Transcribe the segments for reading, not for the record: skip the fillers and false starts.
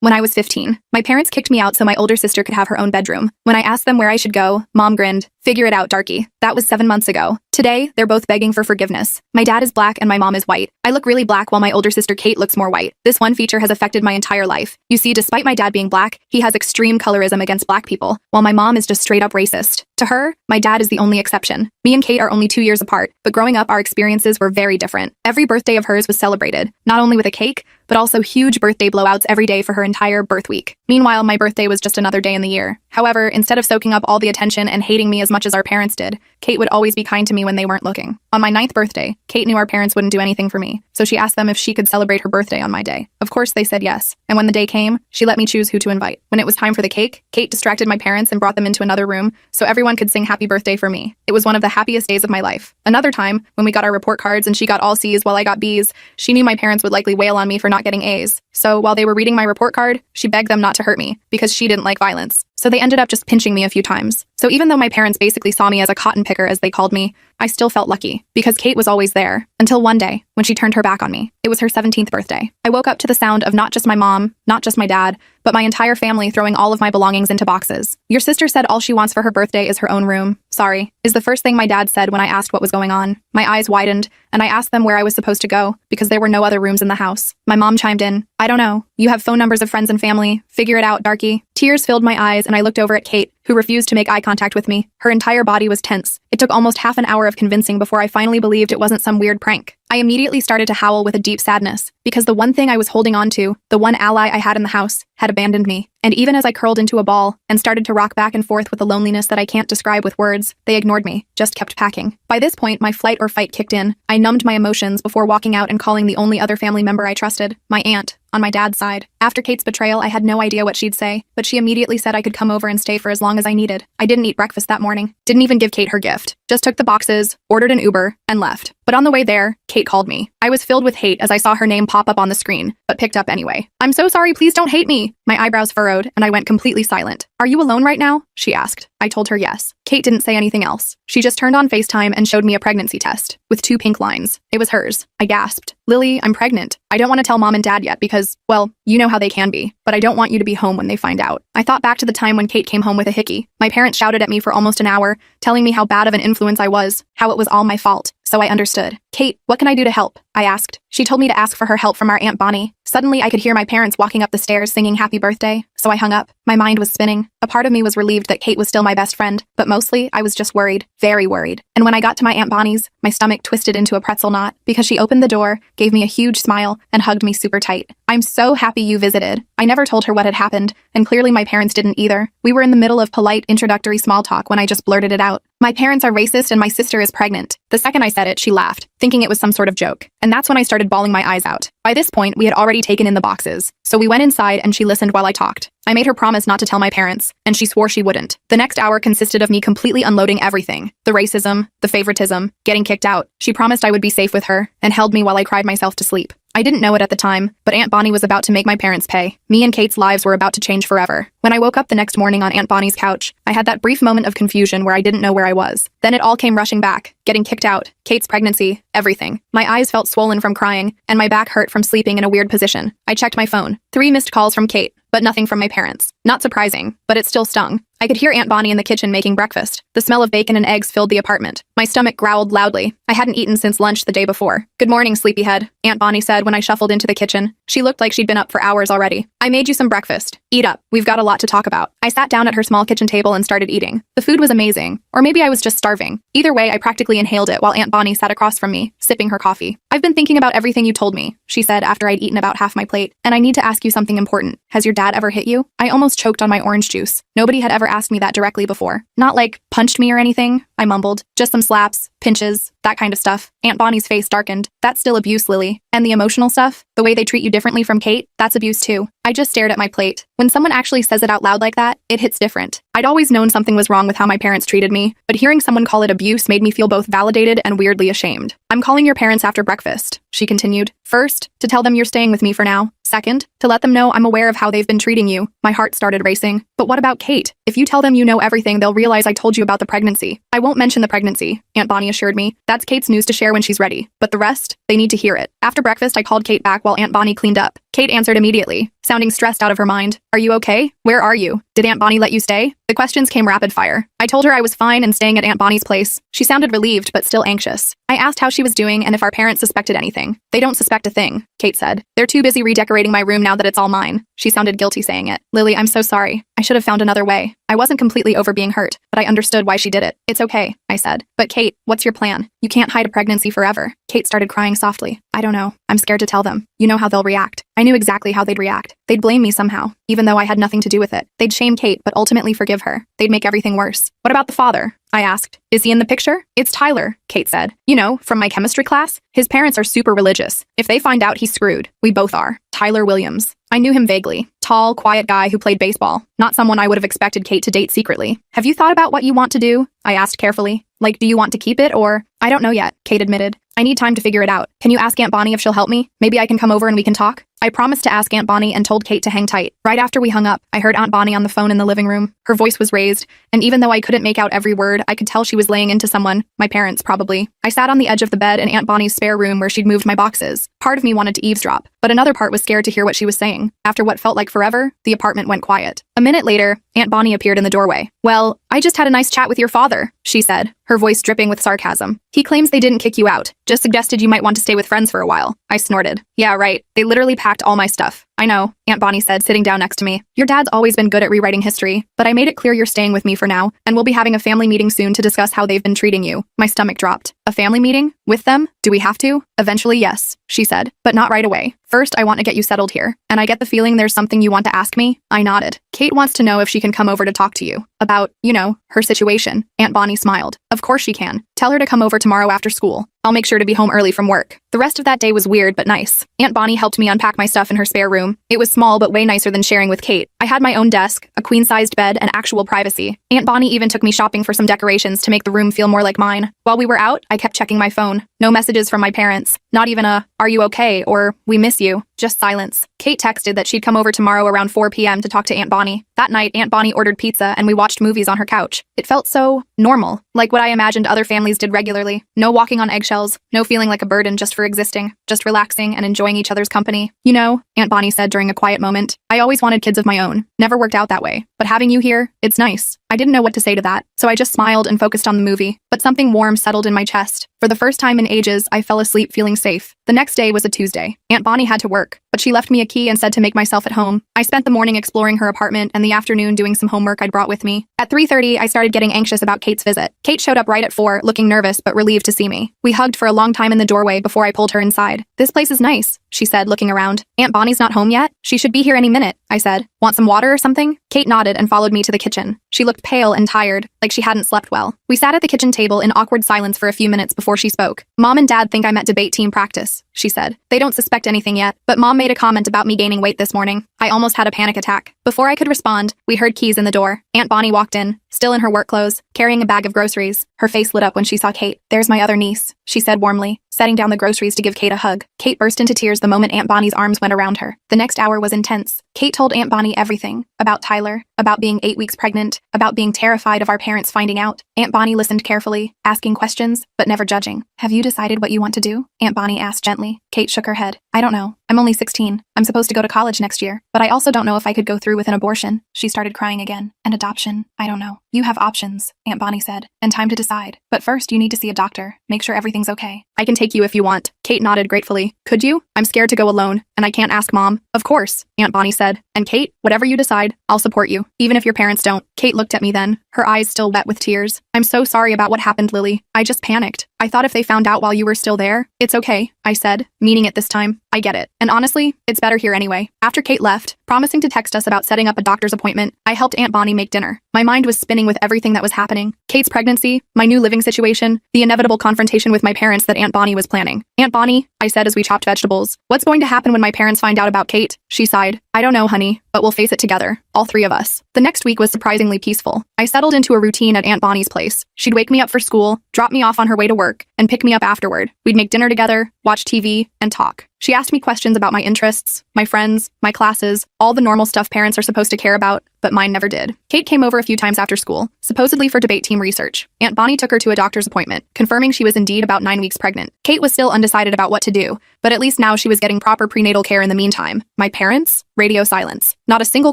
When I was 15, my parents kicked me out so my older sister could have her own bedroom. When I asked them where I should go, Mom grinned. Figure it out, darky. That was 7 months ago. Today, they're both begging for forgiveness. My dad is black and my mom is white. I look really black while my older sister Kate looks more white. This one feature has affected my entire life. You see, despite my dad being black, he has extreme colorism against black people, while my mom is just straight up racist. To her, my dad is the only exception. Me and Kate are only 2 years apart, but growing up, our experiences were very different. Every birthday of hers was celebrated, not only with a cake, but also huge birthday blowouts every day for her entire birth week. Meanwhile, my birthday was just another day in the year. However, instead of soaking up all the attention and hating me as much as our parents did, Kate would always be kind to me when they weren't looking. On my 9th birthday, Kate knew our parents wouldn't do anything for me, so she asked them if she could celebrate her birthday on my day. Of course, they said yes, and when the day came, she let me choose who to invite. When it was time for the cake, Kate distracted my parents and brought them into another room so everyone could sing happy birthday for me. It was one of the happiest days of my life. Another time, when we got our report cards and she got all C's while I got B's, she knew my parents would likely wail on me for not getting A's. So while they were reading my report card, she begged them not to hurt me because she didn't like violence. So they ended up just pinching me a few times. So even though my parents basically saw me as a cotton picker, as they called me, I still felt lucky because Kate was always there. Until one day, when she turned her back on me. It was her 17th birthday. I woke up to the sound of not just my mom, not just my dad, but my entire family throwing all of my belongings into boxes. Your sister said all she wants for her birthday is her own room. Sorry, is the first thing my dad said when I asked what was going on. My eyes widened, and I asked them where I was supposed to go because there were no other rooms in the house. My mom chimed in, I don't know. You have phone numbers of friends and family. Figure it out, darky. Tears filled my eyes, and I looked over at Kate, who refused to make eye contact with me. Her entire body was tense. It took almost half an hour of convincing before I finally believed it wasn't some weird prank. I immediately started to howl with a deep sadness because the one thing I was holding on to, the one ally I had in the house, had abandoned me. And even as I curled into a ball and started to rock back and forth with a loneliness that I can't describe with words, they ignored me, just kept packing. By this point, my flight or fight kicked in. I numbed my emotions before walking out and calling the only other family member I trusted, my aunt, on my dad's side. After Kate's betrayal, I had no idea what she'd say, but she immediately said I could come over and stay for as long as I needed. I didn't eat breakfast that morning, didn't even give Kate her gift, just took the boxes, ordered an Uber, and left. But on the way there, Kate called me. I was filled with hate as I saw her name pop up on the screen, but picked up anyway. I'm so sorry, please don't hate me. My eyebrows furrowed, and I went completely silent. Are you alone right now? She asked. I told her yes. Kate didn't say anything else. She just turned on FaceTime and showed me a pregnancy test, with 2 pink lines. It was hers. I gasped. Lily, I'm pregnant. I don't want to tell mom and dad yet because, well, you know how they can be, but I don't want you to be home when they find out. I thought back to the time when Kate came home with a hickey. My parents shouted at me for almost an hour, telling me how bad of an influence I was, how it was all my fault. So I understood. Kate, what can I do to help? I asked. She told me to ask for her help from our Aunt Bonnie. Suddenly, I could hear my parents walking up the stairs singing happy birthday, so I hung up. My mind was spinning. A part of me was relieved that Kate was still my best friend, but mostly, I was just worried, very worried. And when I got to my Aunt Bonnie's, my stomach twisted into a pretzel knot because she opened the door, gave me a huge smile, and hugged me super tight. I'm so happy you visited. I never told her what had happened, and clearly my parents didn't either. We were in the middle of polite, introductory small talk when I just blurted it out. My parents are racist and my sister is pregnant. The second I said it, she laughed, thinking it was some sort of joke. And that's when I started bawling my eyes out. By this point, we had already taken in the boxes. So we went inside and she listened while I talked. I made her promise not to tell my parents, and she swore she wouldn't. The next hour consisted of me completely unloading everything. The racism, the favoritism, getting kicked out. She promised I would be safe with her, and held me while I cried myself to sleep. I didn't know it at the time, but Aunt Bonnie was about to make my parents pay. Me and Kate's lives were about to change forever. When I woke up the next morning on Aunt Bonnie's couch, I had that brief moment of confusion where I didn't know where I was. Then it all came rushing back. Getting kicked out, Kate's pregnancy, everything. My eyes felt swollen from crying, and my back hurt from sleeping in a weird position. I checked my phone. 3 missed calls from Kate, but nothing from my parents. Not surprising, but it still stung. I could hear Aunt Bonnie in the kitchen making breakfast. The smell of bacon and eggs filled the apartment. My stomach growled loudly. I hadn't eaten since lunch the day before. Good morning, sleepyhead, Aunt Bonnie said when I shuffled into the kitchen. She looked like she'd been up for hours already. I made you some breakfast. Eat up. We've got a lot to talk about. I sat down at her small kitchen table and started eating. The food was amazing. Or maybe I was just starving. Either way, I practically inhaled it while Aunt Bonnie sat across from me, sipping her coffee. I've been thinking about everything you told me, she said after I'd eaten about half my plate, and I need to ask you something important. Has your dad ever hit you? I almost choked on my orange juice. Nobody had ever asked me that directly before. Not like, punched me or anything, I mumbled. Just some slaps, pinches, that kind of stuff. Aunt Bonnie's face darkened. That's still abuse, Lily. And the emotional stuff? The way they treat you differently from Kate? That's abuse too. I just stared at my plate. When someone actually says it out loud like that, it hits different. I'd always known something was wrong with how my parents treated me, but hearing someone call it abuse made me feel both validated and weirdly ashamed. I'm calling your parents after breakfast, she continued. First, to tell them you're staying with me for now. Second, to let them know I'm aware of how they've been treating you. My heart started racing. But what about Kate? If you tell them you know everything, they'll realize I told you about the pregnancy. I won't mention the pregnancy, Aunt Bonnie assured me. That's Kate's news to share when she's ready. But the rest, they need to hear it. After breakfast, I called Kate back while Aunt Bonnie cleaned up. Kate answered immediately, sounding stressed out of her mind. Are you okay? Where are you? Did Aunt Bonnie let you stay? The questions came rapid fire. I told her I was fine and staying at Aunt Bonnie's place. She sounded relieved, but still anxious. I asked how she was doing and if our parents suspected anything. They don't suspect a thing, Kate said. They're too busy redecorating my room now that it's all mine. She sounded guilty saying it. Lily, I'm so sorry. I should have found another way. I wasn't completely over being hurt, but I understood why she did it. It's okay, I said. But Kate, what's your plan? You can't hide a pregnancy forever. Kate started crying softly. I don't know. I'm scared to tell them. You know how they'll react. I knew exactly how they'd react. They'd blame me somehow, even though I had nothing to do with it. They'd shame Kate, but ultimately forgive her. They'd make everything worse. What about the father? I asked. Is he in the picture? It's Tyler, Kate said. You know, from my chemistry class. His parents are super religious. If they find out, he's screwed. We both are. Tyler Williams. I knew him vaguely. Tall, quiet guy who played baseball. Not someone I would have expected Kate to date secretly. Have you thought about what you want to do? I asked carefully. Like, do you want to keep it or? I don't know yet, Kate admitted. I need time to figure it out. Can you ask Aunt Bonnie if she'll help me? Maybe I can come over and we can talk? I promised to ask Aunt Bonnie and told Kate to hang tight. Right after we hung up, I heard Aunt Bonnie on the phone in the living room. Her voice was raised, and even though I couldn't make out every word, I could tell she was laying into someone, my parents probably. I sat on the edge of the bed in Aunt Bonnie's spare room where she'd moved my boxes. Part of me wanted to eavesdrop, but another part was scared to hear what she was saying. After what felt like forever, the apartment went quiet. A minute later, Aunt Bonnie appeared in the doorway. Well, I just had a nice chat with your father, she said, her voice dripping with sarcasm. He claims they didn't kick you out, just suggested you might want to stay with friends for a while. I snorted. Yeah, right. They literally packed all my stuff. I know, Aunt Bonnie said, sitting down next to me. Your dad's always been good at rewriting history, but I made it clear you're staying with me for now, and we'll be having a family meeting soon to discuss how they've been treating you. My stomach dropped. A family meeting? With them? Do we have to? Eventually, yes, she said, but not right away. First, I want to get you settled here, and I get the feeling there's something you want to ask me. I nodded. Kate wants to know if she can come over to talk to you. About, you know, her situation. Aunt Bonnie smiled. Of course she can. Tell her to come over tomorrow after school. I'll make sure to be home early from work. The rest of that day was weird but nice. Aunt Bonnie helped me unpack my stuff in her spare room. It was small but way nicer than sharing with Kate. I had my own desk, a queen-sized bed, and actual privacy. Aunt Bonnie even took me shopping for some decorations to make the room feel more like mine. While we were out, I kept checking my phone. No messages from my parents. Not even a, "Are you okay?" or "We miss you." Just silence. Kate texted that she'd come over tomorrow around 4 p.m. to talk to Aunt Bonnie. That night, Aunt Bonnie ordered pizza and we watched movies on her couch. It felt so normal, like what I imagined other families did regularly. No walking on eggshells, no feeling like a burden just for existing, just relaxing and enjoying each other's company. You know, Aunt Bonnie said during a quiet moment, I always wanted kids of my own. Never worked out that way. But having you here, it's nice. I didn't know what to say to that, so I just smiled and focused on the movie. But something warm settled in my chest. For the first time in ages, I fell asleep feeling safe. The next day was a Tuesday. Aunt Bonnie had to work, but she left me a key and said to make myself at home. I spent the morning exploring her apartment and the afternoon doing some homework I'd brought with me. At 3:30, I started getting anxious about Kate's visit. Kate showed up right at 4, looking nervous but relieved to see me. We hugged for a long time in the doorway before I pulled her inside. This place is nice, she said, looking around. Aunt Bonnie's not home yet? She should be here any minute, I said. Want some water or something? Kate nodded and followed me to the kitchen. She looked pale and tired, like she hadn't slept well. We sat at the kitchen table in awkward silence for a few minutes before she spoke. Mom and Dad think I'm at debate team practice, she said. They don't suspect anything yet, but Mom made a comment about me gaining weight this morning. I almost had a panic attack. Before I could respond, we heard keys in the door. Aunt Bonnie walked in, still in her work clothes, carrying a bag of groceries. Her face lit up when she saw Kate. There's my other niece, she said warmly, setting down the groceries to give Kate a hug. Kate burst into tears the moment Aunt Bonnie's arms went around her. The next hour was intense. Kate told Aunt Bonnie everything. About Tyler, about being 8 weeks pregnant, about being terrified of our parents finding out. Aunt Bonnie listened carefully, asking questions, but never judging. Have you decided what you want to do? Aunt Bonnie asked gently. Kate shook her head. I don't know. I'm only 16. I'm supposed to go to college next year, but I also don't know if I could go through with an abortion. She started crying again. An adoption? I don't know. You have options, Aunt Bonnie said, and time to decide. But first, you need to see a doctor. Make sure everything's okay. I can take you if you want. Kate nodded gratefully. Could you? I'm scared to go alone, and I can't ask Mom. Of course, Aunt Bonnie said. And Kate, whatever you decide, I'll support you, even if your parents don't. Kate looked at me then, her eyes still wet with tears. I'm so sorry about what happened, Lily. I just panicked. I thought if they found out while you were still there. It's okay, I said, meaning it this time. I get it. And honestly, it's better here anyway. After Kate left, promising to text us about setting up a doctor's appointment, I helped Aunt Bonnie make dinner. My mind was spinning with everything that was happening. Kate's pregnancy, my new living situation, the inevitable confrontation with my parents that Aunt Bonnie was planning. Aunt Bonnie, I said as we chopped vegetables, what's going to happen when my parents find out about Kate? She sighed. I don't know, honey, but we'll face it together, all three of us. The next week was surprisingly peaceful. I settled into a routine at Aunt Bonnie's place. She'd wake me up for school, drop me off on her way to work, and pick me up afterward. We'd make dinner together, watch TV, and talk. She asked me questions about my interests, my friends, my classes, all the normal stuff parents are supposed to care about, but mine never did. Kate came over a few times after school, supposedly for debate team research. Aunt Bonnie took her to a doctor's appointment, confirming she was indeed about 9 weeks pregnant. Kate was still undecided about what to do, but at least now she was getting proper prenatal care in the meantime. My parents? Radio silence. Not a single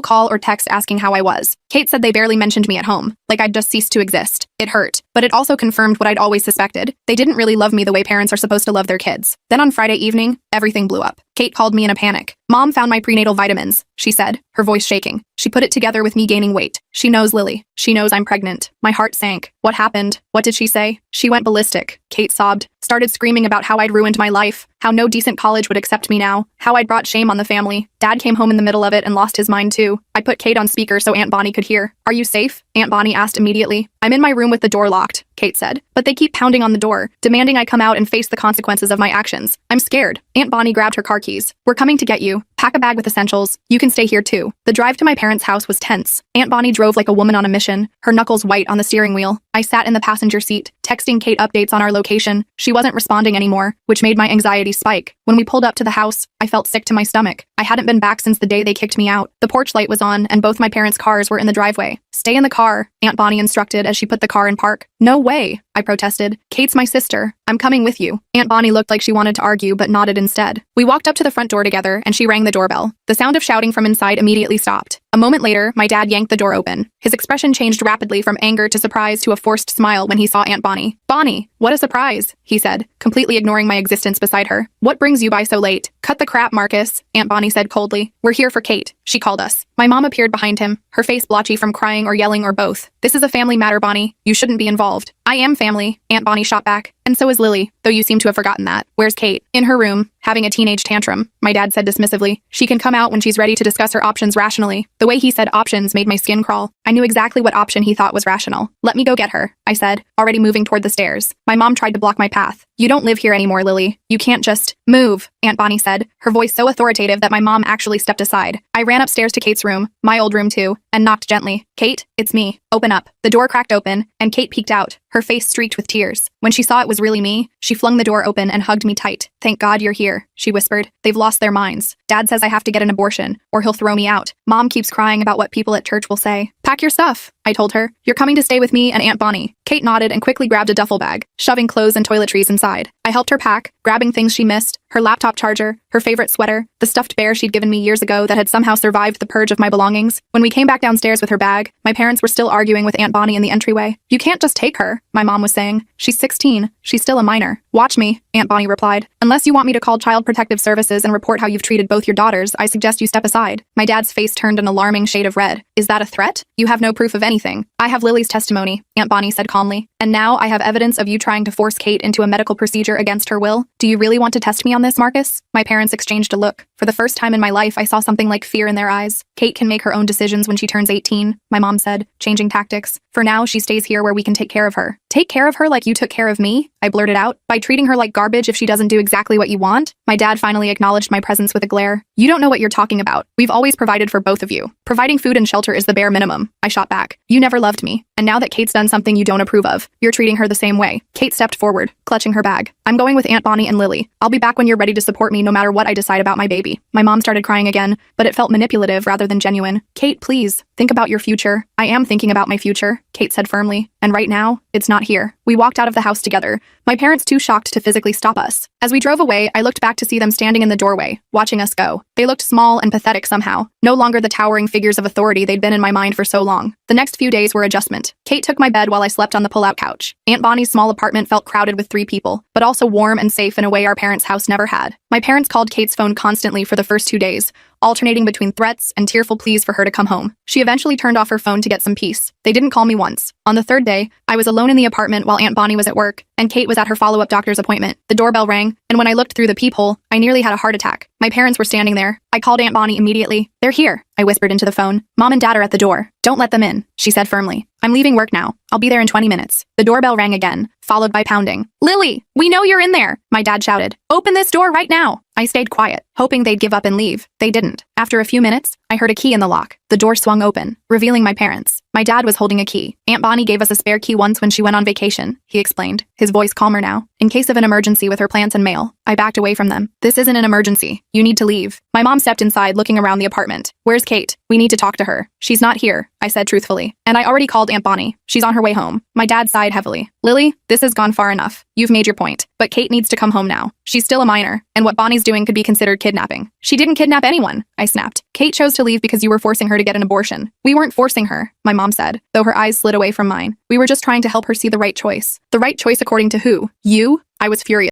call or text asking how I was. Kate said they barely mentioned me at home, like I'd just ceased to exist. It hurt, but it also confirmed what I'd always suspected. They didn't really love me the way parents are supposed to love their kids. Then on Friday evening, everything blew up. Kate called me in a panic. Mom found my prenatal vitamins, she said, her voice shaking. She put it together with me gaining weight. She knows Lily. She knows I'm pregnant. My heart sank. What happened? What did she say? She went ballistic. Kate sobbed, started screaming about how I'd ruined my life, how no decent college would accept me now, how I'd brought shame on the family. Dad came home in the middle of it and lost his mind too. I put Kate on speaker so Aunt Bonnie could hear. Are you safe? Aunt Bonnie asked immediately. I'm in my room with the door locked, Kate said, but they keep pounding on the door, demanding I come out and face the consequences of my actions. I'm scared. Aunt Bonnie grabbed her car keys. We're coming to get you. Pack a bag with essentials. You can stay here too. The drive to my parents' house was tense. Aunt Bonnie drove like a woman on a mission, her knuckles white on the steering wheel. I sat in the passenger seat, texting Kate updates on our location. She wasn't responding anymore, which made my anxiety spike. When we pulled up to the house, I felt sick to my stomach. I hadn't been back since the day they kicked me out. The porch light was on, and both my parents' cars were in the driveway. Stay in the car, Aunt Bonnie instructed as she put the car in park. No way, I protested. Kate's my sister. I'm coming with you. Aunt Bonnie looked like she wanted to argue but nodded instead. We walked up to the front door together and she rang the doorbell. The sound of shouting from inside immediately stopped. A moment later, my dad yanked the door open. His expression changed rapidly from anger to surprise to a forced smile when he saw Aunt Bonnie. Bonnie, what a surprise, he said, completely ignoring my existence beside her. What brings you by so late? Cut the crap, Marcus, Aunt Bonnie said coldly. We're here for Kate, she called us. My mom appeared behind him, her face blotchy from crying or yelling or both. This is a family matter, Bonnie. You shouldn't be involved. I am family, Aunt Bonnie shot back. And so is Lily, though you seem to have forgotten that. Where's Kate? In her room, having a teenage tantrum, my dad said dismissively. She can come out when she's ready to discuss her options rationally. The way he said options made my skin crawl. I knew exactly what option he thought was rational. Let me go get her, I said, already moving toward the stairs. My mom tried to block my path. You don't live here anymore, Lily. You can't just move, Aunt Bonnie said, her voice so authoritative that my mom actually stepped aside. I ran upstairs to Kate's room, my old room too, and knocked gently. Kate, it's me. Open up. The door cracked open, and Kate peeked out, her face streaked with tears. When she saw it was really me, she flung the door open and hugged me tight. Thank God you're here, she whispered. They've lost their minds. Dad says I have to get an abortion, or he'll throw me out. Mom keeps crying about what people at church will say. Pack your stuff, I told her. You're coming to stay with me and Aunt Bonnie. Kate nodded and quickly grabbed a duffel bag, shoving clothes and toiletries inside. I helped her pack, grabbing things she missed, her laptop charger, her favorite sweater, the stuffed bear she'd given me years ago that had somehow survived the purge of my belongings. When we came back downstairs with her bag, my parents were still arguing with Aunt Bonnie in the entryway. You can't just take her, my mom was saying. She's 16. She's still a minor. Watch me, Aunt Bonnie replied. Unless you want me to call Child Protective Services and report how you've treated both your daughters, I suggest you step aside. My dad's face turned an alarming shade of red. Is that a threat? You have no proof of anything. I have Lily's testimony, Aunt Bonnie said calmly. And now I have evidence of you trying to force Kate into a medical procedure against her will. Do you really want to test me on this, Marcus? My parents exchanged a look. For the first time in my life, I saw something like fear in their eyes. Kate can make her own decisions when she turns 18, my mom said, changing tactics. For now, she stays here where we can take care of her. Take care of her like you took care of me? I blurted out. By treating her like garbage if she doesn't do exactly what you want? My dad finally acknowledged my presence with a glare. You don't know what you're talking about. We've always provided for both of you. Providing food and shelter is the bare minimum, I shot back. You never loved me. And now that Kate's done something you don't approve of, you're treating her the same way. Kate stepped forward, clutching her bag. I'm going with Aunt Bonnie and Lily. I'll be back when you're ready to support me no matter what I decide about my baby. My mom started crying again, but it felt manipulative rather than genuine. Kate, please, think about your future. I am thinking about my future, Kate said firmly. And right now, it's not here. We walked out of the house together, my parents too shocked to physically stop us. As we drove away, I looked back to see them standing in the doorway, watching us go. They looked small and pathetic somehow, no longer the towering figures of authority they'd been in my mind for so long. The next few days were adjustment. Kate took my bed while I slept on the pull-out couch. Aunt Bonnie's small apartment felt crowded with 3 people, but also warm and safe in a way our parents' house never had. My parents called Kate's phone constantly for the first 2 days, alternating between threats and tearful pleas for her to come home. She eventually turned off her phone to get some peace. They didn't call me once. On the 3rd day, I was alone in the apartment while Aunt Bonnie was at work, and Kate was at her follow-up doctor's appointment. The doorbell rang, and when I looked through the peephole, I nearly had a heart attack. My parents were standing there. I called Aunt Bonnie immediately. They're here, I whispered into the phone. Mom and Dad are at the door. Don't let them in, she said firmly. I'm leaving work now. I'll be there in 20 minutes. The doorbell rang again, followed by pounding. Lily, we know you're in there, my dad shouted. Open this door right now. I stayed quiet, hoping they'd give up and leave. They didn't. After a few minutes, I heard a key in the lock. The door swung open, revealing my parents. My dad was holding a key. Aunt Bonnie gave us a spare key once when she went on vacation, he explained, his voice calmer now. In case of an emergency with her plants and mail. I backed away from them. This isn't an emergency. You need to leave. My mom stepped inside, looking around the apartment. Where's Kate? We need to talk to her. She's not here, I said truthfully. And I already called Aunt Bonnie. She's on her way home. My dad sighed heavily. Lily, this has gone far enough. You've made your point. But Kate needs to come home now. She's still a minor, and what Bonnie's doing could be considered kidnapping. She didn't kidnap anyone, I snapped. Kate chose to leave because you were forcing her to get an abortion. We weren't forcing her, my mom said, though her eyes slid away from mine. We were just trying to help her see the right choice. The right choice according to who? You? I was furious.